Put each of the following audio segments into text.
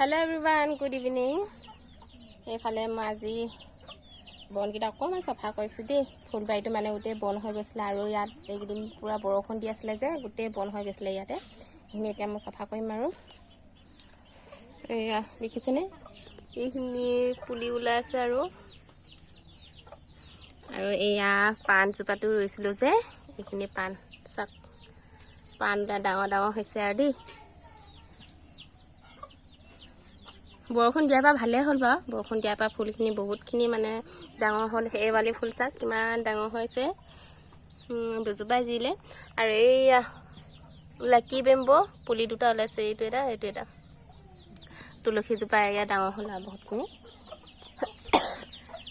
Hello everyone, good evening. এইফালে মই আজি বনকিটা অকমান সফা কৰিছো দেই ফুলবাৰীটো মানে উতে বন হৈ গৈছিল আৰু ইয়াত এইদিন পুৰা বৰষুণ দি আছিল যে গুটে বন হৈ গৈছিল ইয়াতে এনে এতিয়া মই সফা কৰিম আৰু এয়া দেখিছেনে এইখিনি পুলি ওলাই আছে আৰু এয়া পান জোপাটো ৰুইছিলো যে এইখিনি পান সব পানটা ডাঙৰ ডাঙৰ হৈছে আৰু দেই বৰষুণ দিয়াৰ পৰা ভালে হ'ল বা বৰষুণ দিয়াৰ পৰা ফুলখিনি বহুতখিনি মানে ডাঙৰ হ'ল হেৱালি ফুল চাক কিমান ডাঙৰ হৈছে দুজোপা জিলে আৰু এইয়া লাকি বেম্বো পুলি দুটা ওলাইছে এইটো এটা তুলসী জোপা এয়া ডাঙৰ হ'ল আৰু বহুতখিনি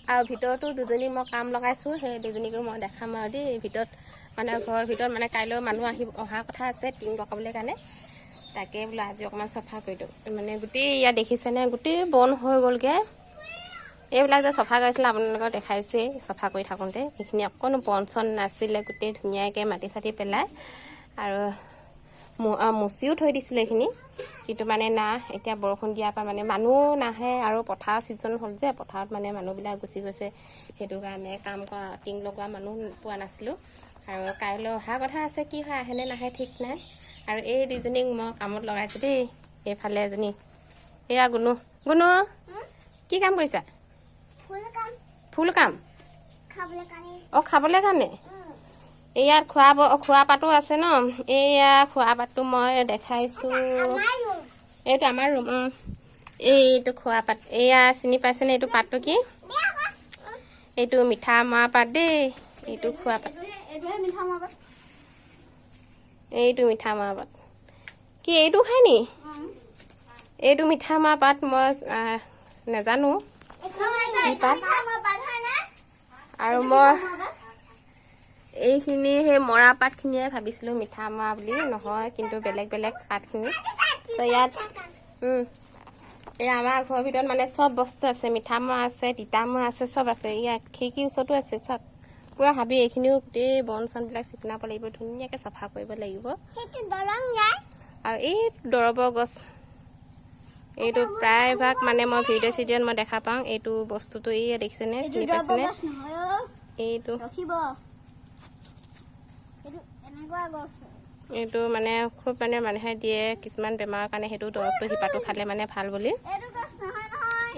আৰু ভিতৰতো দুজনী মই কাম লগাইছো সেই দুজনীকো মই দেখাম আৰু দেই ভিতৰত মানে ঘৰৰ ভিতৰত মানে কাইলৈ মানুহ অহা কথা আছে টিং লগাবলৈ কাৰণে তাকে বোলা আজি অকমান সফা কৰি দিও মানে গুটি ইয়া দেখিছেনে গুটি বন হৈ গলগে এইবিলাক যে সফা কৰিছিল আপোনালোকক দেখাইছে সফা কৰি থাকোঁতে এইখিনি অকনো বনচন নাছিলে গুটি ধুনীয়াকৈ মাটি চাটি পেলাই আৰু মুচিও থৈ দিছিলে এইখিনি কিন্তু মানে না এতিয়া বৰষুণ দিয়াৰ পৰা মানে মানুহ নাহে আৰু পথাৰ সিজন হ'ল যে পথাৰত মানে মানুহবিলাক গুচি গৈছে সেইটো কাৰণে কাম কৰা টিং লগোৱা মানুহ পোৱা নাছিলোঁ আৰু কাইলৈ অহা কথা আছে কি হয় আহেনে নাহে ঠিক নাই আৰু এই দুজনীক মই কামত লগাইছো দেই এইফালে এজনী এয়া গুনু গুনু কি কাম কৰিছা ফুল কাম খাবলৈ কাৰণে ইয়াত খোৱা পাতো আছে ন এয়া খোৱা পাতটো মই দেখাইছো এইটো আমাৰ ৰুম এইটো খোৱা পাত এয়া চিনি পাইছেনে এইটো পাতটো কি এইটো মিঠা মৰা পাত দেই এইটো খোৱা পাত এইটো মিঠা মৰা পাত কি এইটো খাই নি এইটো মিঠা মৰা পাত মই নাজানো আৰু মই এইখিনি সেই মৰা পাতখিনিয়ে ভাবিছিলোঁ মিঠা মৰা বুলি নহয় কিন্তু বেলেগ বেলেগ পাতখিনি ইয়াত এই আমাৰ ঘৰৰ ভিতৰত মানে চব বস্তু আছে মিঠা মৰা আছে তিতা মৰা আছে চব আছে ইয়াত খিৰিকীৰ ওচৰতো আছে চব পুৰা হাবি এইখিনিও গোটেই বন চনবিলাক চিকুনাব লাগিব ধুনীয়াকৈ চাফা কৰিব লাগিব আৰু এই দৰবৰ গছ এইটো প্ৰায়ভাগ মানে মই ভিডিঅ' চিডিঅ'ত মই দেখা পাওঁ এইটো বস্তুটো এই দেখিছেনে চিনি পাইছেনে এইটো এইটো মানে খুব মানে মানুহে দিয়ে কিছুমান বেমাৰৰ কাৰণে সেইটো দৰৱটো শিপাটো খালে মানে ভাল বুলি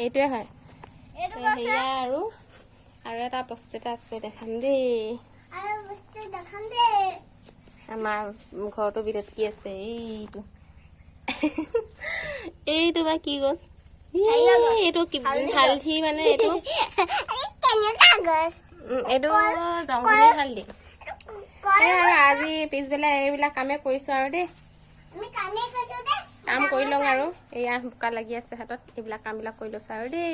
এইটোৱে হয় সেয়া আৰু এটা বস্তু এটা আছে দেখাম দেই আমাৰ ঘৰটোৰ ভিতৰত কি আছে এইটো বা কি গছ এইটো হালধি মানে এইটো জংঘলী হালধি আৰু আজি পিছবেলা এইবিলাক কামে কৰিছো আৰু দেই কাম কৰি লওঁ আৰু এয়া বোকা লাগি আছে হাতত এইবিলাক কামবিলাক কৰি লৈছো আৰু দেই